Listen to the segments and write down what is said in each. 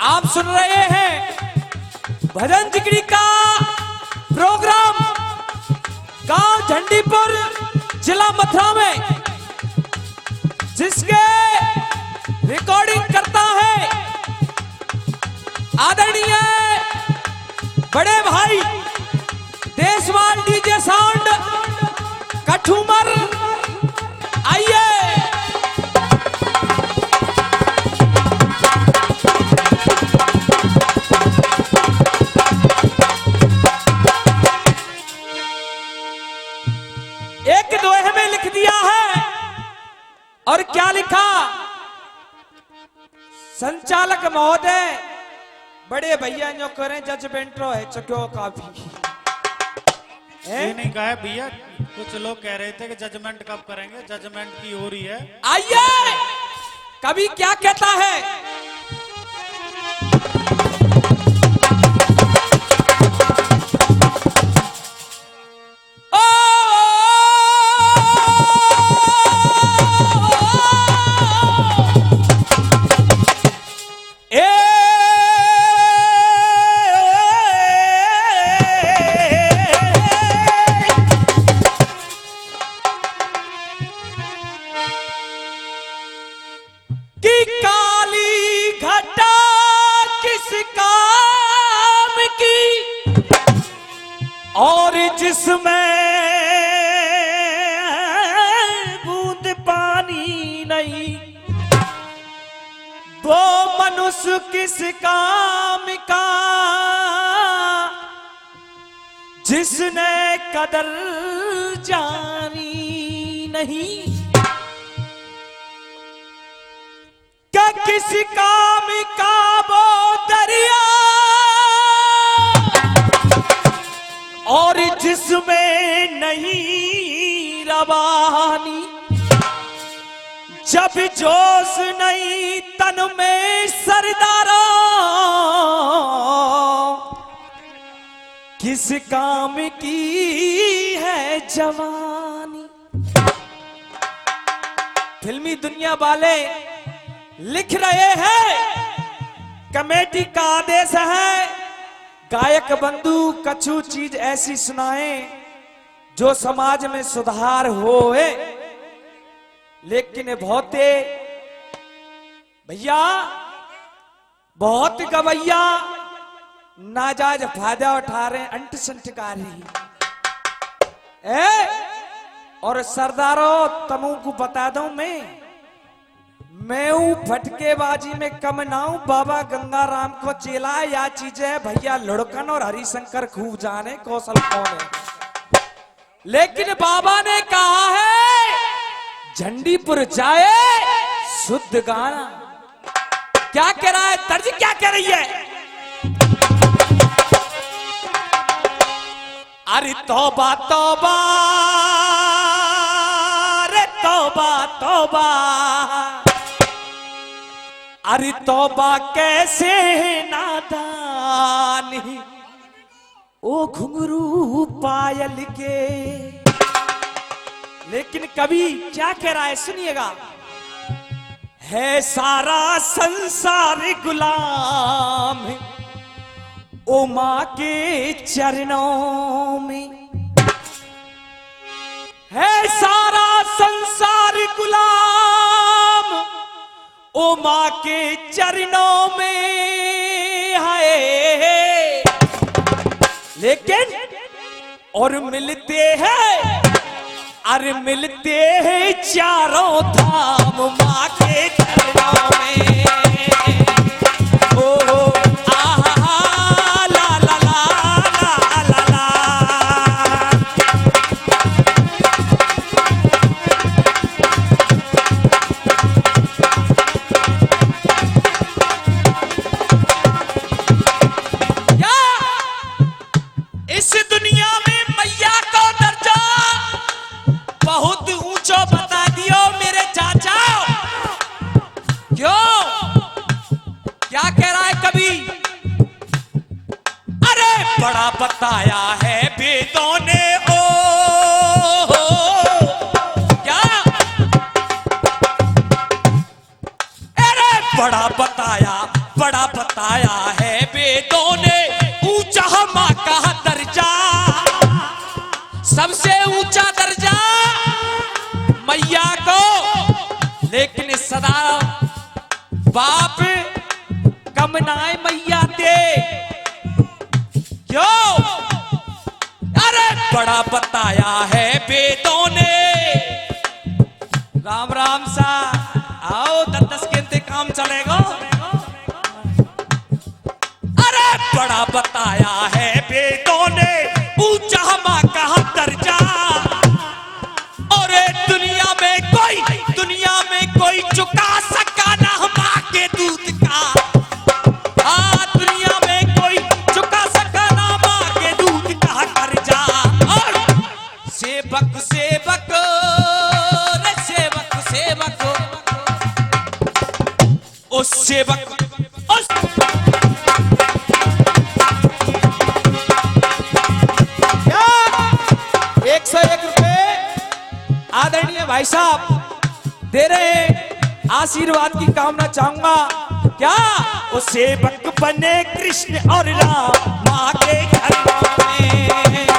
आप सुन रहे हैं भजन जिगरी का प्रोग्राम गांव झंडीपुर जिला मथुरा में, जिसके रिकॉर्डिंग करता है आदरणीय बड़े भाई देशवाल डीजे साउंड कठुमर। आइए एक दोहे में लिख दिया है, और क्या लिखा? संचालक महोदय बड़े भैया जो करें जजमेंट रो है चक्यो काफी। ये नहीं कहा है भैया, कुछ लोग कह रहे थे कि जजमेंट कब करेंगे, जजमेंट की हो रही है। आइए कभी क्या कहता है। और जिसमें बूंद पानी नहीं, वो मनुष्य किस काम का, जिसने कदर जानी नहीं। क्या किस काम का वो दरिया, और जिसमें नहीं रवानी, जब जोश नहीं तन में सरदारों, किस काम की है जवानी। फिल्मी दुनिया वाले लिख रहे हैं, कमेटी का आदेश है गायक बंधु कछु चीज ऐसी सुनाए जो समाज में सुधार होए। लेकिन बहुते भैया बहुत गवैया नाजायज फायदा उठा रहे, अंट संटकारी और सरदारों तमू को बता दूं मैं फटकेबाजी में कम ना हूं। बाबा गंगाराम को चेला या चीजें भैया लुढ़कन और हरिशंकर खूब जाने कौशल कौन है। लेकिन बाबा ने कहा है झंडीपुर जाए शुद्ध गाना। क्या कह रहा है तर्ज, क्या कह रही है? अरे तौबा तौबा रे तौबा तौबा, अरे तौबा कैसे नादान ओ घुंघरू पायल के। लेकिन कवि क्या कह रहा है सुनिएगा। है सारा संसार गुलाम ओ मां के चरणों में, है सारा संसार गुलाम ओ मां के चरणों में है। लेकिन और मिलते हैं, अरे मिलते हैं चारों धाम मां के चरणों में। ओ आहा ला ला ला ला ला। इस दुनिया में मैया को दर्जा बहुत ऊंचो बता दियो मेरे चाचा। क्यों? क्या कह रहा है कवि? अरे बड़ा बताया है वेदों ने ओ क्या, अरे बड़ा बताया बड़ा बताया है वेदों ने ऊंचा मां का दर्जा, सबसे ऊंचा दर्जा मैया को। लेकिन सदा बाप कम नाय मैया दे, क्यों? अरे बड़ा बताया है वेदों ने। राम राम सा आओ, 10 के इंतकाम चलेगा। अरे बड़ा बताया है वेदों ने ऊंचा मां का दर्जा, और दुनिया में कोई चुका सका ना मां के दूध का। दुनिया में कोई चुका सका ना मां के दूध का कर्जा। और सेवक सेवक रे सेवक सेवक, ओ सेवक क्या 101 रुपए आदरणीय भाई साहब दे रहे हैं, आशीर्वाद की कामना चाहूंगा। क्या वो सेवक बने कृष्ण और राम मां के घर में।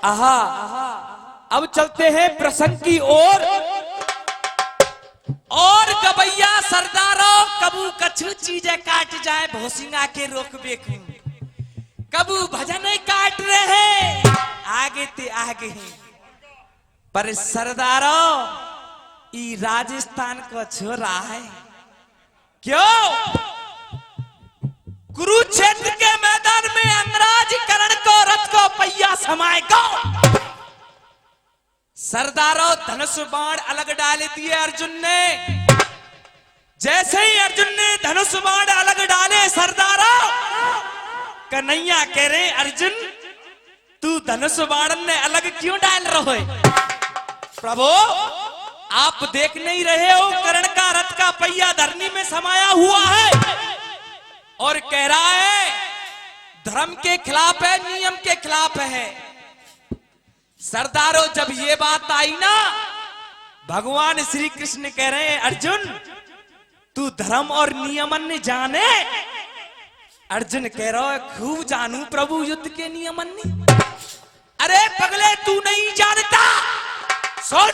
आहा, अब चलते हैं प्रसंग की ओर। और गबैया सरदारों, कबू कछु चीजें काट जाए भोसिंगा के रोक बेखू, कबू भजन काट रहे आगे ते आगे ही। पर सरदारों ई राजस्थान को छोरा है, क्यों? कुरुक्षेत्र के मैदान में अंगराजीकरण को रथ को पहिया समाएगा। सरदारों धनुष बाण अलग डाल दिए अर्जुन ने। जैसे ही अर्जुन ने धनुष बाण अलग डाले, सरदारों कन्हैया कह रहे अर्जुन तू धनुष बाण ने अलग क्यों डाल रहे हो? प्रभु आप देख नहीं रहे हो कर्ण का रथ का पहिया धरनी में समाया हुआ है, और कह रहा है धर्म के खिलाफ है, नियम के खिलाफ है। सरदारों जब ये बात आई ना, भगवान श्री कृष्ण कह रहे हैं अर्जुन तू धर्म और नियमन जाने। अर्जुन कह रहा है खूब जानू प्रभु युद्ध के नियमन। अरे पगले तू नहीं जानता, सुन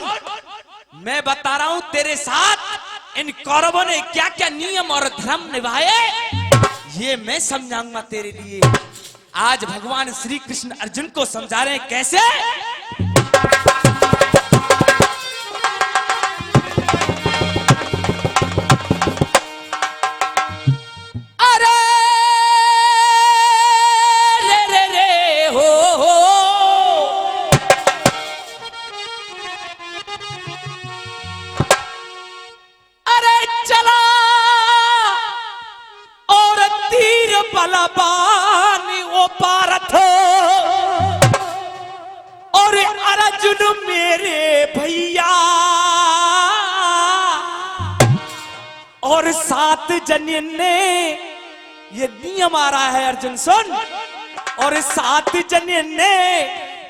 मैं बता रहा हूं तेरे साथ इन कौरवों ने क्या क्या नियम और धर्म निभाए, ये मैं समझाऊंगा तेरे लिए। आज भगवान श्री कृष्ण अर्जुन को समझा रहे हैं कैसे। अरे रे रे रे हो अरे चला और तीर बलवान ओ पारथ, और अर्जुन मेरे भैया, और 7 जन ने ये नियम आ रहा है अर्जुन सुन, और 7 जन ने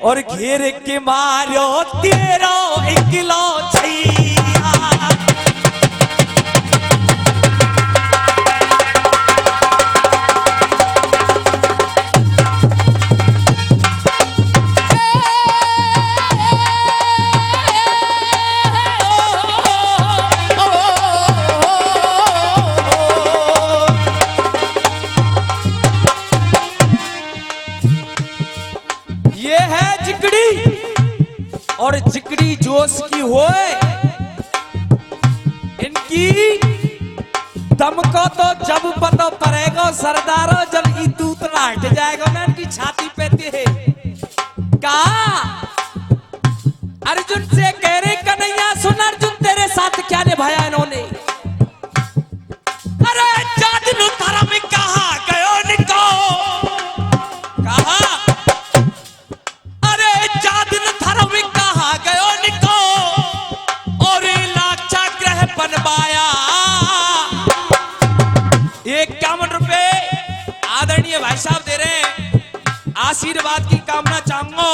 और घेर के मारो तेरो इकलो छैया। और जिकड़ी जोश की होए, इनकी दम को तो जब पता पड़ेगा सरदारों, जब ई दूतना हट जाएगा ना इनकी छाती पे ते कहा। अर्जुन से कह रहे कन्हैया सुन अर्जुन तेरे साथ क्या निभाया इन्होंने। अरे जादू धर्म कहा गयो निको, कहा अरे जादू धर्म कहा गयो निको, आदरणीय भाई साहब दे रहे हैं आशीर्वाद की कामना चाहूंगा।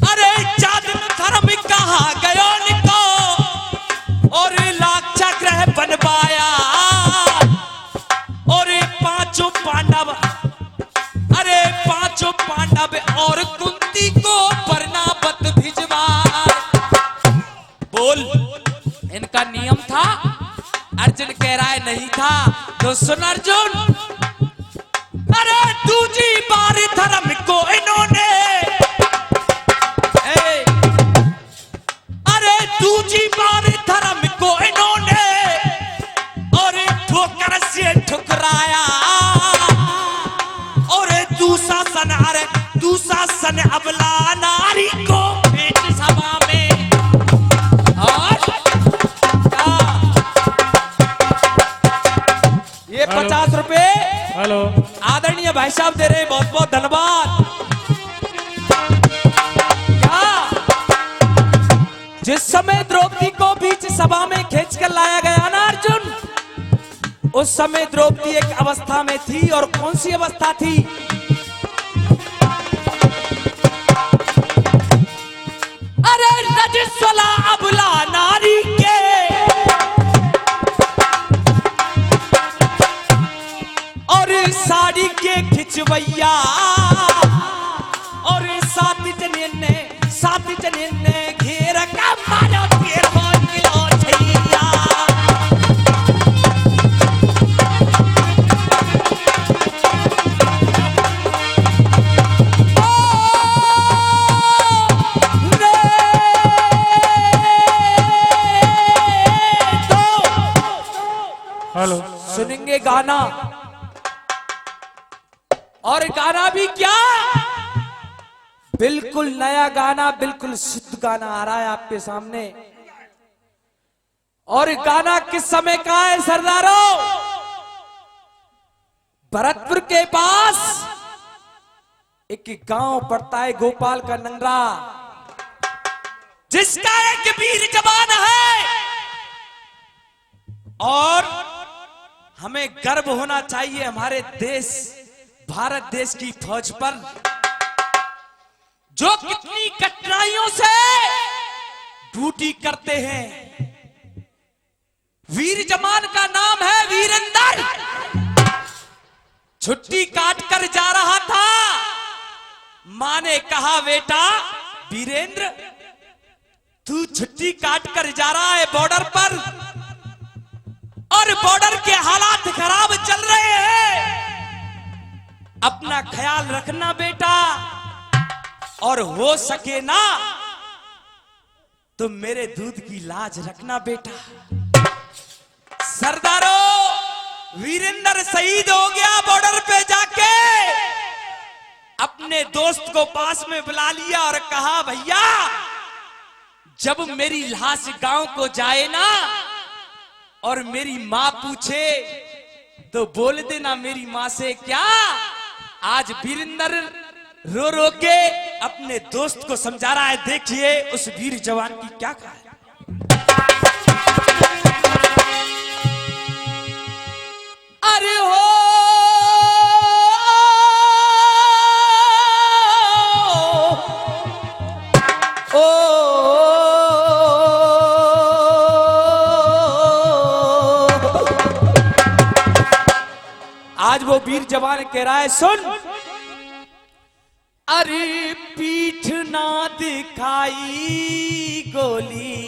अरे चाँद धर्म कहाँ गयो निको और लाक्षा ग्रह बनवाया और पांचों पांडव, अरे पांचों पांडव और कुंती को बरनाबत भिजवा। बोल, इनका नियम था, अर्जुन कह रहा है नहीं था। तो सुन अर्जुन, अरे दूजी बार धर्म को इन्होंने, अरे दूजी बार धर्म को इन्होंने और ठोकर से ठुकराया और दूसरा सन अबला नारी को भेंट सभा में। और ये 50 रुपए हेलो आदरणीय भाई साहब दे रहे, बहुत बहुत धन्यवाद। क्या जिस समय द्रौपदी को बीच सभा में खींच कर लाया गया ना अर्जुन, उस समय द्रौपदी एक अवस्था में थी, और कौन सी अवस्था थी? अरे रजस्वला अबला नारी के और साड़ी के खिंचवैया और साथी जनियन ने घेर का मारा फिर हो किलो छैया। हेलो सुनेंगे गाना, और गाना भी क्या, बिल्कुल नया गाना, बिल्कुल शुद्ध गाना आ रहा है आपके सामने। और गाना किस समय का है सरदारों? भरतपुर के पास एक गांव पड़ता है गोपाल का नंगरा, जिसका एक वीर जवान है, और हमें गर्व होना चाहिए हमारे देश भारत देश की फौज पर, जो कितनी कठिनाइयों से ड्यूटी करते हैं। वीर जवान का नाम है वीरेंद्र। छुट्टी काट कर जा रहा था, मां ने कहा बेटा वीरेंद्र तू छुट्टी काट कर जा रहा है बॉर्डर पर, और बॉर्डर के हालात खराब चल रहे हैं, अपना ख्याल रखना बेटा, और हो सके ना तो मेरे दूध की लाज रखना बेटा। सरदारों, वीरेंद्र शहीद हो गया बॉर्डर पे जाके, अपने दोस्त को पास में बुला लिया और कहा भैया जब मेरी लाश गांव को जाए ना और मेरी मां पूछे तो बोल देना मेरी मां से क्या, आज वीरेंद्र रो रो के अपने दोस्त को समझा रहा है। देखिए उस वीर जवान की क्या कहा है। अरे हो आज वो वीर जवान कह रहा है सुन, अरे पीठ ना दिखाई गोली,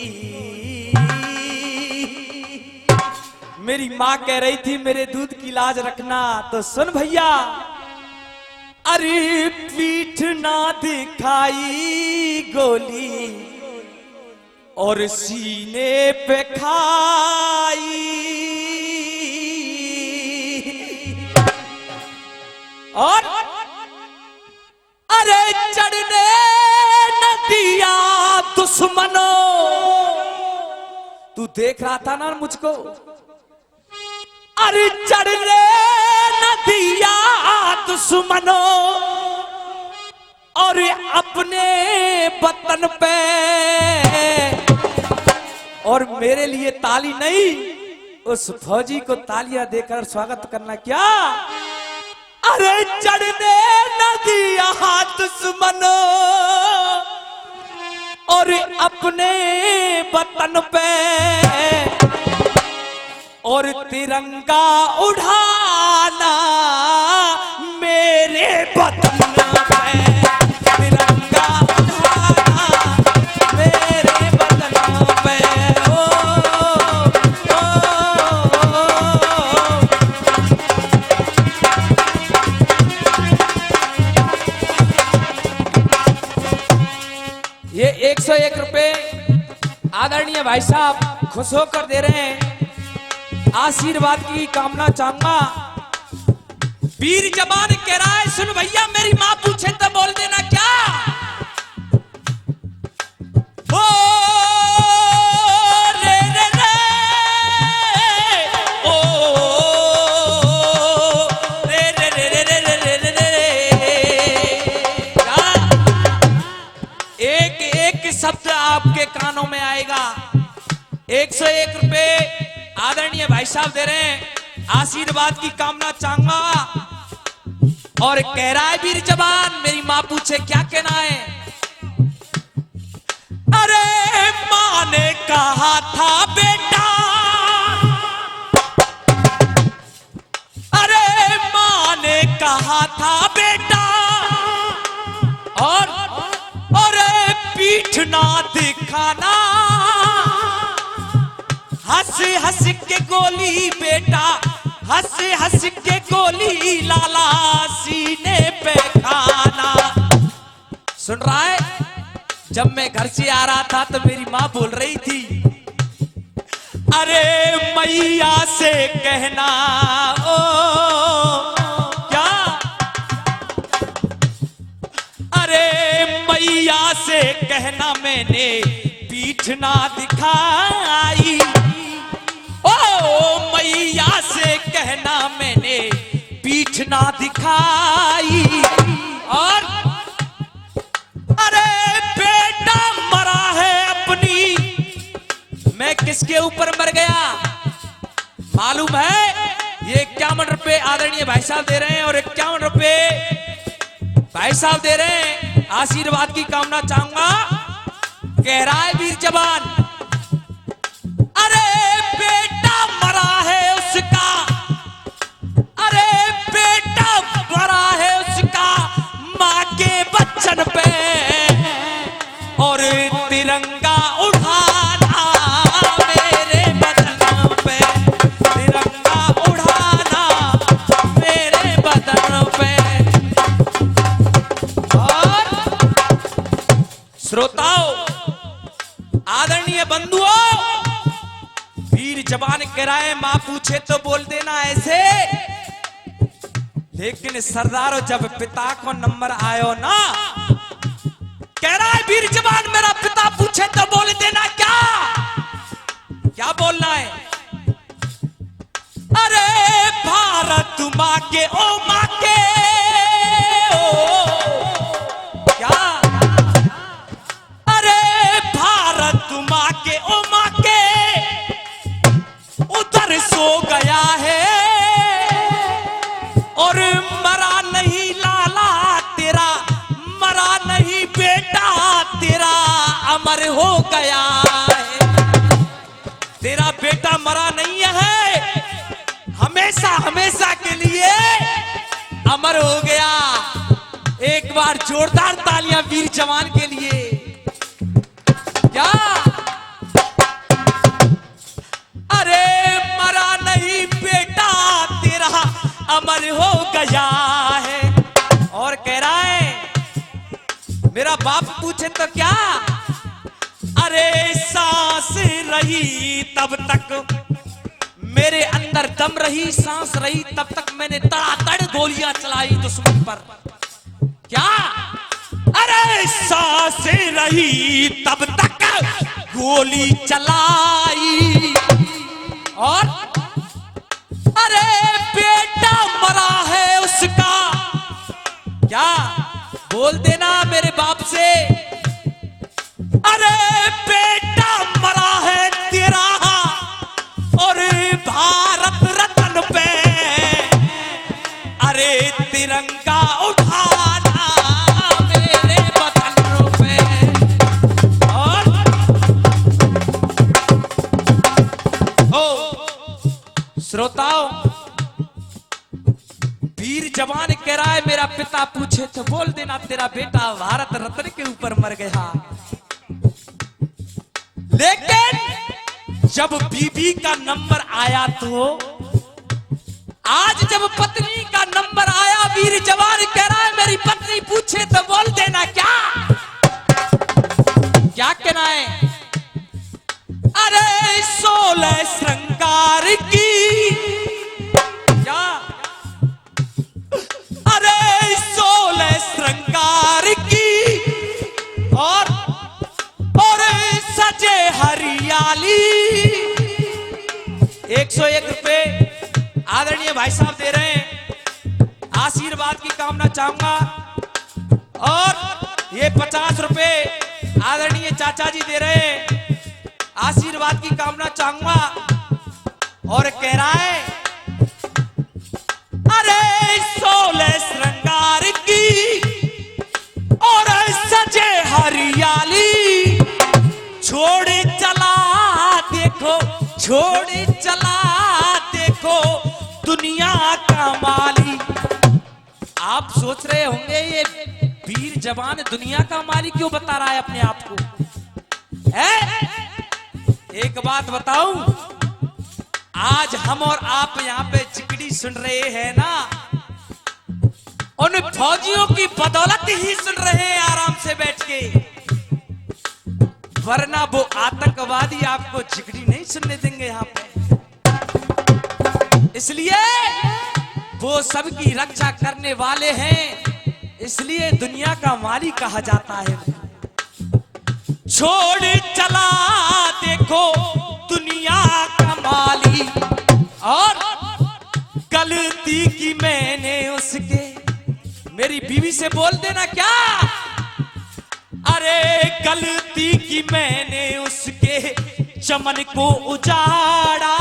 मेरी मां कह रही थी मेरे दूध की लाज रखना, तो सुन भैया, अरे पीठ ना दिखाई गोली और सीने पे खाई, और अरे चढ़ने न दिया दुश्मनों, तू देख रहा था ना मुझको, अरे चढ़ने न दिया दुश्मनों और अपने वतन पे, और मेरे लिए ताली नहीं उस फौजी को तालियां देकर स्वागत करना क्या, अरे चढ़ने न दिया दुश्मन और अपने वतन पे और तिरंगा उड़ाना मेरे वतन पे, तिरंगा उड़ाना मेरे वतन पे। ओ, ओ, ये 101 रुपए आदरणीय भाई साहब खुश होकर दे रहे हैं। आशीर्वाद की कामना चाहूंगा। वीर जवान कह रहा है, सुन भैया मेरी माँ पूछे तो बोल देना क्या। ओ रे रे रे, ओ रे रे रे रे रे रे रे रे। एक एक शब्द आपके कानों में आएगा। 101 रुपए आदरणीय भाई साहब दे रहे हैं। आशीर्वाद की कामना चाहूंगा और कह रहा है वीर जवान मेरी माँ पूछे क्या कहना है। अरे माँ ने कहा था बेटा, अरे माँ ने कहा था बेटा और पीठ ना दिखाना, हंस हंस के गोली बेटा, हंस हंस के गोली लाला सीने पे खाना। सुन रहा है, जब मैं घर से आ रहा था तो मेरी माँ बोल रही थी, अरे मैया से कहना ओ क्या, अरे मैया से कहना मैंने पीठ ना दिखाई, ओ मैया से कहना मैंने पीठ ना दिखाई। और अरे बेटा मरा है अपनी, मैं किसके ऊपर मर गया मालूम है। ये 51 रुपए आदरणीय भाई साहब दे रहे हैं और 51 रुपए भाई साहब दे रहे हैं। आशीर्वाद की कामना चाहूंगा। कह रहा है वीर जवान, अरे बेटा मरा है उसका, अरे बेटा मरा है उसका माँ के बच्चन पे और तिरंगा उठाना मेरे बदन पे, तिरंगा उठाना मेरे बदन पे। और श्रोताओं आदरणीय बंधुओं, वीर जवान कह रहा है माँ पूछे तो बोल देना ऐसे, लेकिन सरदारों जब पिता को नंबर आयो ना, कह रहा है वीर जवान मेरा पिता पूछे तो बोल देना क्या, क्या बोलना है। अरे भारत माँ के ओ माँ के ओ क्या, अरे भारत माँ के ओ माँ के उधर सो गया है और मरा नहीं लाला तेरा, मरा नहीं बेटा तेरा अमर हो गया है, तेरा बेटा मरा नहीं है, हमेशा हमेशा के लिए अमर हो गया। एक बार जोरदार तालियां वीर जवान के लिए। क्या, अरे मरा नहीं बेटा तेरा अमर हो गया है। और कह रहा है मेरा बाप पूछे तो क्या, अरे सांस रही तब तक मेरे अंदर दम रही, सांस रही तब तक मैंने तड़ातड़ गोलियां चलाई दुश्मन पर। क्या, अरे सांस रही तब तक गोली चलाई और अरे बेटा मरा है उसका, क्या बोल देना मेरे बाप से, अरे बेटा मरा है तेरा और भारत रत्न पे, अरे श्रोताओं, वीर जवान कह रहा है मेरा पिता पूछे तो बोल देना तेरा बेटा भारत रत्न के ऊपर मर गया। लेकिन जब बीबी का नंबर आया तो आज जब पत्नी का नंबर आया, वीर जवान कह रहा है मेरी पत्नी पूछे तो बोल देना क्या कहना है? अरे 16 श्रृंगार की, क्या? अरे 16 श्रृंगार की और सजे हरियाली। 101 रुपए आदरणीय भाई साहब दे रहे हैं, आशीर्वाद की कामना चाहूंगा। और ये 50 रुपए आदरणीय चाचा जी दे रहे हैं, आशीर्वाद की कामना चाहूंगा। और कह रहा है अरे 16 श्रृंगार की और सजे हरियाली, छोड़ चला देखो, छोड़ चला देखो दुनिया का माली। आप सोच रहे होंगे ये वीर जवान दुनिया का माली क्यों बता रहा है अपने आप को? एक बात बताऊं, आज हम और आप यहाँ पे चिकड़ी सुन रहे हैं ना, उन फौजियों की बदौलत ही सुन रहे हैं आराम से बैठ के, वरना वो आतंकवादी आपको चिकड़ी नहीं सुनने देंगे यहाँ पे। इसलिए वो सबकी रक्षा करने वाले हैं, इसलिए दुनिया का माली कहा जाता है। छोड़ चला देखो दुनिया का माली, और गलती की मैंने उसके, मेरी बीवी से बोल देना क्या? अरे गलती की मैंने उसके चमन को उजाड़ा।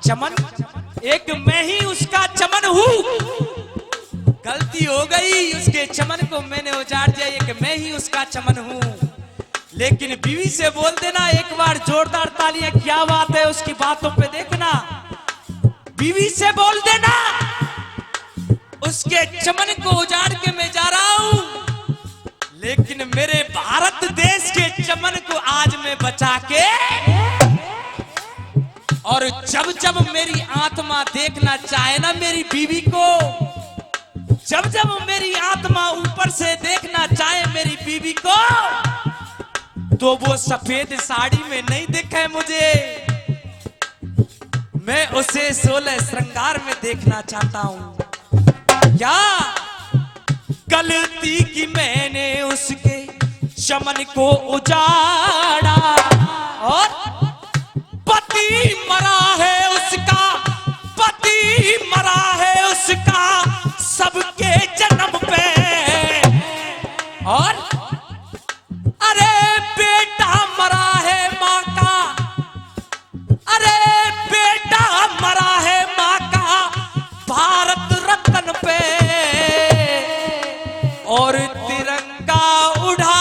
चमन एक मैं ही उसका चमन हूं, गलती हो गई, उसके चमन को मैंने उजाड़ दिया, एक मैं ही उसका चमन हूं। लेकिन बीवी से बोल देना एक बार जोरदार तालियां, क्या बात है, उसकी बातों पे देखना। बीवी से बोल देना उसके चमन को उजाड़ के मैं जा रहा हूं, लेकिन मेरे भारत देश के चमन को आज मैं बचा के, और जब जब मेरी आत्मा देखना चाहे ना मेरी बीवी को, जब जब मेरी आत्मा ऊपर से देखना चाहे मेरी बीवी को, तो वो सफेद साड़ी में नहीं दिखे मुझे, मैं उसे 16 श्रृंगार में देखना चाहता हूं। क्या गलती की मैंने उसके चमन को उजाड़ा, और पति मरा है उसका, पति मरा है उसका सबके जन्म पे, और अरे बेटा मरा है माँ का, अरे बेटा मरा है माँ का भारत रत्न पे, और तिरंगा उड़ा